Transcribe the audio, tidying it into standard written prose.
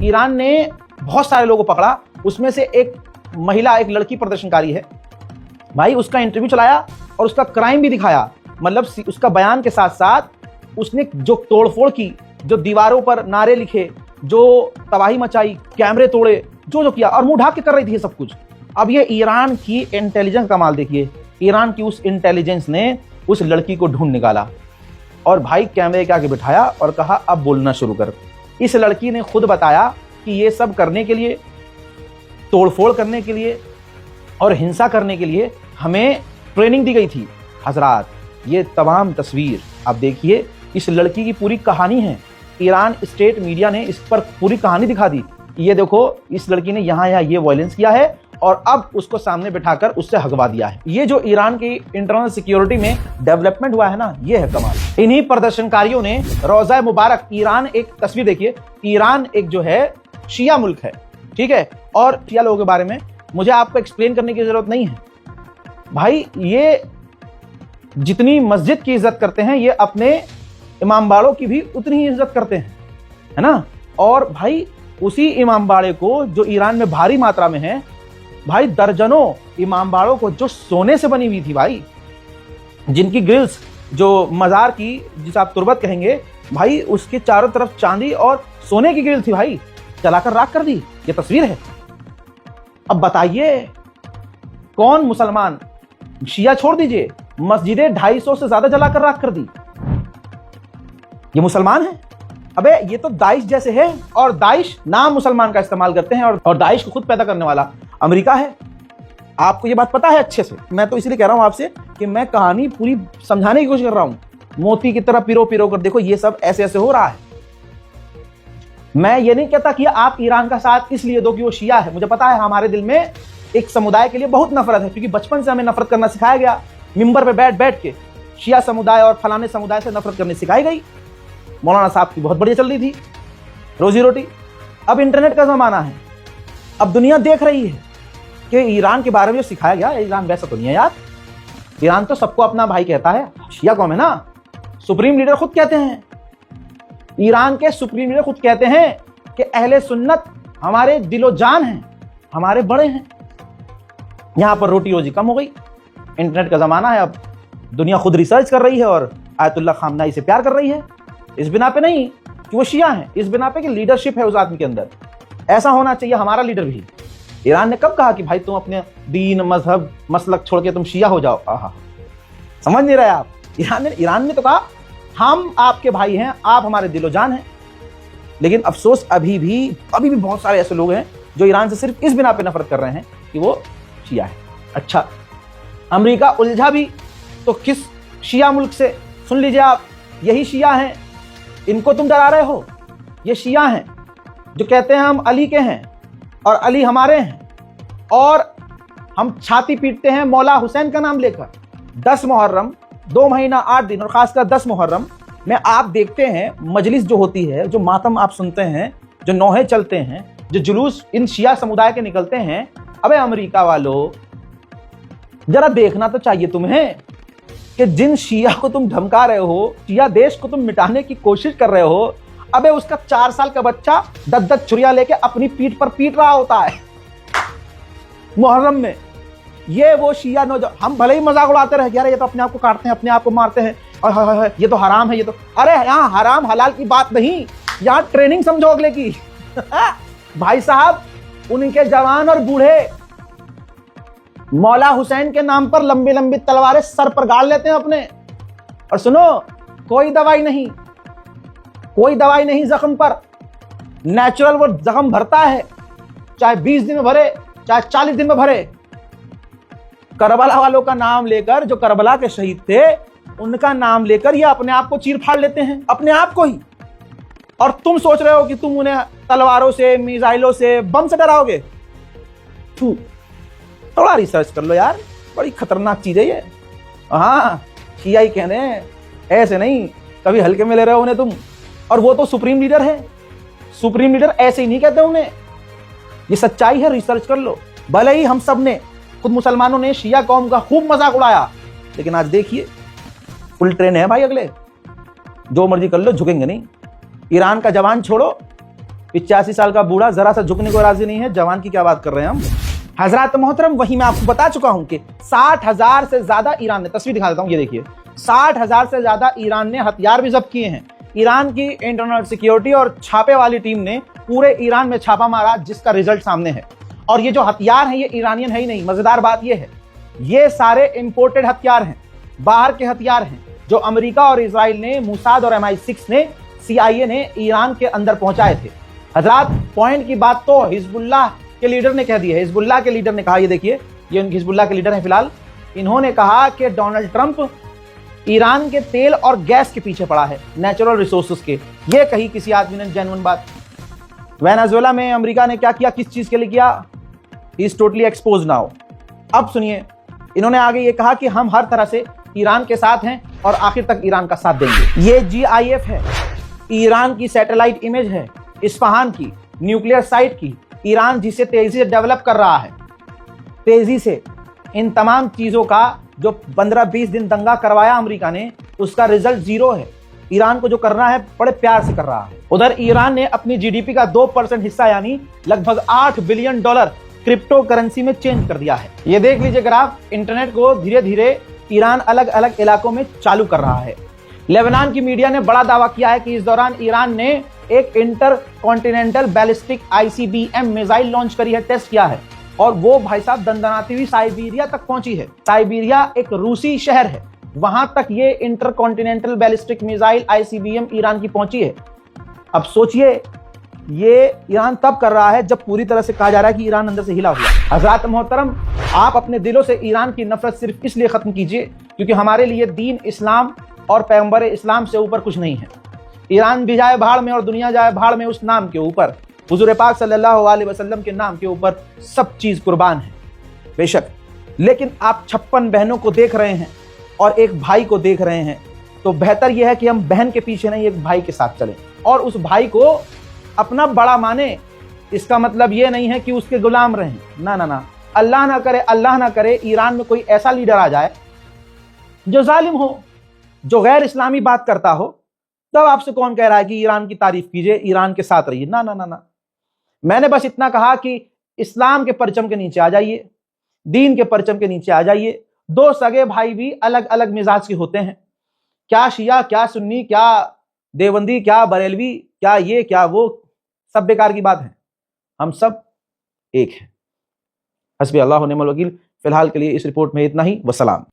Iran ने बहुत सारे लोगों को पकड़ा, उसमें से एक महिला, एक लड़की प्रदर्शनकारी है भाई, उसका इंटरव्यू चलाया और उसका क्राइम भी दिखाया। मतलब उसका बयान के साथ साथ उसने जो तोड़फोड़ की, जो दीवारों पर नारे लिखे, जो तबाही मचाई, कैमरे तोड़े, जो किया, और मुंह ढाक के कर रही थी ये सब कुछ। अब ये ईरान की इंटेलिजेंस कमाल देखिए, ईरान की उस इंटेलिजेंस ने उस लड़की को ढूंढ निकाला और भाई कैमरे के आगे बिठाया और कहा अब बोलना शुरू कर। इस लड़की ने खुद बताया कि ये सब करने के लिए, तोड़फोड़ करने के लिए और हिंसा करने के लिए हमें ट्रेनिंग दी गई थी। हजरात, ये तमाम तस्वीर आप देखिए, इस लड़की की पूरी कहानी है। ईरान स्टेट मीडिया ने इस पर पूरी कहानी दिखा दी। ये देखो, इस लड़की ने यहाँ ये वायलेंस किया है और अब उसको सामने बिठाकर उससे हगवा दिया है। ये जो ईरान की इंटरनल सिक्योरिटी में डेवलपमेंट हुआ है ना, ये है कमाल। इन्हीं प्रदर्शनकारियों ने रोज़ा मुबारक, ईरान, एक तस्वीर देखिए, ईरान एक जो है शिया मुल्क है, ठीक है, और शिया लोगों के बारे में मुझे आपको एक्सप्लेन करने की जरूरत नहीं है भाई। ये जितनी मस्जिद की इज्जत करते हैं, ये अपने इमाम बाड़ों की भी उतनी ही इज्जत करते हैं, है ना। और भाई उसी इमाम बाड़े को जो ईरान में भारी मात्रा में है भाई, दर्जनों इमाम बाड़ों को जो सोने से बनी हुई थी भाई, जिनकी ग्रिल्स, जो मजार की, जिसे आप तुरबत कहेंगे भाई, उसके चारों तरफ चांदी और सोने की ग्रिल थी भाई, जलाकर राख कर दी। ये तस्वीर है। अब बताइए कौन मुसलमान, शिया छोड़ दीजिए, मस्जिदें 250 से ज्यादा जलाकर राख कर दी, ये मुसलमान है? अबे ये तो दाइश जैसे है, और दाइश नाम मुसलमान का इस्तेमाल करते हैं, और दाइश को खुद पैदा करने वाला अमेरिका है। आपको ये बात पता है अच्छे से। मैं तो इसलिए कह रहा हूं आपसे कि मैं कहानी पूरी समझाने की कोशिश कर रहा हूं। मोती की तरह पिरो पिरो कर देखो, ये सब ऐसे ऐसे हो रहा है। मैं ये नहीं कहता कि आप ईरान का साथ इसलिए दो कि वो शिया है। मुझे पता है हमारे दिल में एक समुदाय के लिए बहुत नफरत है, क्योंकि बचपन से हमें नफरत करना सिखाया गया। मिंबर पे बैठ बैठ के शिया समुदाय और फलाने समुदाय से नफरत करनी सिखाई गई। मौलाना साहब की बहुत बढ़िया चल रही थी रोजी रोटी। अब इंटरनेट का जमाना है, अब दुनिया देख रही है कि ईरान के बारे में जो सिखाया गया, ईरान वैसा तो नहीं है यार। ईरान तो सबको अपना भाई कहता है। शिया कौन है ना, सुप्रीम लीडर खुद कहते हैं, ईरान के सुप्रीम लीडर खुद कहते हैं कि अहले सुन्नत हमारे दिलो जान हैं, हमारे बड़े हैं। यहां पर रोटी रोजी कम हो गई। इंटरनेट का जमाना है, अब दुनिया खुद रिसर्च कर रही है और आयतुल्लाह खामनाई से प्यार कर रही है। इस बिना पे नहीं कि वो शिया हैं, इस बिना पे कि लीडरशिप है उस आदमी के अंदर। ऐसा होना चाहिए हमारा लीडर भी। ईरान ने कब कहा कि भाई तुम अपने दीन, मजहब, मसलक छोड़ के तुम शिया हो जाओ? आहा, समझ नहीं रहे आप। ईरान ने तो कहा हम आपके भाई हैं, आप हमारे दिलो जान हैं। लेकिन अफसोस अभी भी बहुत सारे ऐसे लोग हैं जो ईरान से सिर्फ इस बिना पे नफरत कर रहे हैं कि वो शिया है। अच्छा, अमेरिका उलझा भी तो किस शिया मुल्क से? सुन लीजिए आप, यही शिया हैं, इनको तुम डरा रहे हो। ये शिया हैं जो कहते हैं हम अली के हैं और अली हमारे हैं, और हम छाती पीटते हैं मौला हुसैन का नाम लेकर। 10 मुहर्रम, 2 महीना 8 दिन, और खासकर 10 मुहर्रम में आप देखते हैं मजलिस जो होती है, जो मातम आप सुनते हैं, जो नौहे चलते हैं, जो जुलूस इन शिया समुदाय के निकलते हैं। अबे अमेरिका वालों, जरा देखना तो चाहिए तुम्हें कि जिन शिया को तुम धमका रहे हो, शिया देश को तुम मिटाने की कोशिश कर रहे हो, अबे उसका 4 साल का बच्चा 10 छुरियां लेके अपनी पीठ पर पीट रहा होता है मुहर्रम में। ये वो शिया नौजवान, हम भले ही मजाक उड़ाते रहे, यार ये तो अपने आप को काटते हैं, अपने आप को मारते हैं, और ये तो हराम है, ये तो। अरे यहाँ हराम हलाल की बात नहीं, यहाँ ट्रेनिंग समझो अगले की। भाई साहब, उनके जवान और बूढ़े मौला हुसैन के नाम पर लंबी लंबी तलवारें सर पर गाड़ लेते हैं अपने। और सुनो, कोई दवाई नहीं, कोई दवाई नहीं जख्म पर, नेचुरल वो जख्म भरता है, चाहे 20 दिन में भरे, चाहे 40 दिन में भरे। करबला वालों का नाम लेकर, जो करबला के शहीद थे, उनका नाम लेकर ये अपने आप को चीर फाड़ लेते हैं, अपने आप को ही। और तुम सोच रहे हो कि तुम उन्हें तलवारों से, मिसाइलों से, बम से डराओगे? थोड़ा रिसर्च कर लो यार, बड़ी खतरनाक चीज है ये। हाँ, शिया ही कहने हैं, ऐसे नहीं कभी हल्के में ले रहे हो उन्हें तुम। और वो तो सुप्रीम लीडर है, सुप्रीम लीडर ऐसे ही नहीं कहते उन्हें, ये सच्चाई है, रिसर्च कर लो। भले ही हम सब ने, खुद मुसलमानों ने शिया कौम का खूब मजाक उड़ाया, लेकिन आज देखिए फुल ट्रेन है भाई। अगले जो मर्जी कर लो, झुकेंगे नहीं। ईरान का जवान छोड़ो, 85 साल का बूढ़ा जरा सा झुकने को राजी नहीं है, जवान की क्या बात कर रहे हैं हम। हजरत मोहतरम, वही मैं आपको बता चुका हूं कि 60,000 से ज्यादा ईरान ने, तस्वीर दिखा देता हूं, ये देखिए, 60,000 से ज्यादा ईरान ने हथियार भी जब्त किए हैं। ईरान की इंटरनल सिक्योरिटी और छापे वाली टीम ने पूरे ईरान में छापा मारा, जिसका रिजल्ट सामने है। और ये जो हथियार हैं ये ईरानियन है ही नहीं। मजेदार बात ये है, ये सारे इंपोर्टेड हथियार हैं, बाहर के हथियार हैं, जो अमेरिका और इजराइल ने, मोसाद और MI6 ने, CIA ने ईरान के अंदर पहुंचाए थे। हजरात, पॉइंट की बात तो हिजबुल्लाह के लीडर ने कह दी है। हिजबुल्लाह के लीडर ने कहा, ये देखिए, ये उनके हिजबुल्लाह के लीडर हैं फिलहाल, इन्होंने कहा कि डोनाल्ड ट्रंप ईरान के तेल और गैस के पीछे पड़ा है, नेचुरल रिसोर्सेज के। ये कही किसी आदमी ने जेन्युइन बात। वेनेजुएला में अमेरिका ने क्या किया, किस चीज के लिए किया, इज टोटली एक्सपोज नाउ। अब सुनिए, इन्होंने आगे ये कहा कि हम हर तरह से ईरान के साथ हैं और आखिर तक ईरान का साथ देंगे। ये GIF है, ईरान की सैटेलाइट इमेज है, इस्फहान की न्यूक्लियर साइट की, ईरान जिसे तेजी से डेवलप कर रहा है, तेजी से। इन तमाम चीजों का जो 15-20 दिन दंगा करवाया अमेरिका ने, उसका रिजल्ट जीरो है। ईरान को जो करना है बड़े प्यार से कर रहा है। उधर ईरान ने अपनी GDP का 2% हिस्सा यानी लगभग $8 बिलियन क्रिप्टो करेंसी में चेंज कर दिया है। ये देख लीजिए ग्राफ, इंटरनेट को धीरे धीरे ईरान अलग अलग इलाकों में चालू कर रहा है। लेबनान की मीडिया ने बड़ा दावा किया है कि इस दौरान ईरान ने एक inter continental ballistic ICBM missile launch करी है, टेस्ट किया है, और वो भाई साहब दंदनाती हुई साइबेरिया तक पहुंची है। साइबेरिया एक रूसी शहर है, वहां तक ये inter continental ballistic missile ICBM Iran की पहुंची है। अब सोचिए, ये ईरान तब कर रहा है जब पूरी तरह से कहा जा रहा है कि ईरान अंदर से हिला हुआ है। हजरत मोहतरम, आप अपने दिलों से ईरान की नफरत सिर्फ इसलिए खत्म कीजिए क्योंकि हमारे लिए दीन इस्लाम और पैगंबर इस्लाम से ऊपर कुछ नहीं है। ईरान भी जाए भाड़ में और दुनिया जाए भाड़ में, उस नाम के ऊपर, हुजूर पाक सल्लल्लाहु अलैहि वसल्लम के नाम के ऊपर सब चीज कुर्बान है बेशक। लेकिन आप 56 बहनों को देख रहे हैं और एक भाई को देख रहे हैं, तो बेहतर यह है कि हम बहन के पीछे नहीं, एक भाई के साथ चलें और उस भाई को अपना बड़ा माने। इसका मतलब यह नहीं है कि उसके गुलाम रहें, ना ना ना। अल्लाह ना करे, अल्लाह ना करे ईरान में कोई ऐसा लीडर आ जाए जो जालिम हो, जो गैर इस्लामी बात करता हो, तब आपसे कौन कह रहा है कि ईरान की तारीफ कीजिए, ईरान के साथ रहिए। ना ना ना ना। मैंने बस इतना कहा कि इस्लाम के परचम के नीचे आ जाइए, दीन के परचम के नीचे आ जाइए। दो सगे भाई भी अलग अलग मिजाज के होते हैं, क्या शिया, क्या सुन्नी, क्या देवबंदी, क्या बरेलवी, क्या ये क्या वो, सब बेकार की बात है। हम सब एक हैं। हस्बी अल्लाह व निअमल वकील। फिलहाल के लिए इस रिपोर्ट में इतना ही। वसलाम।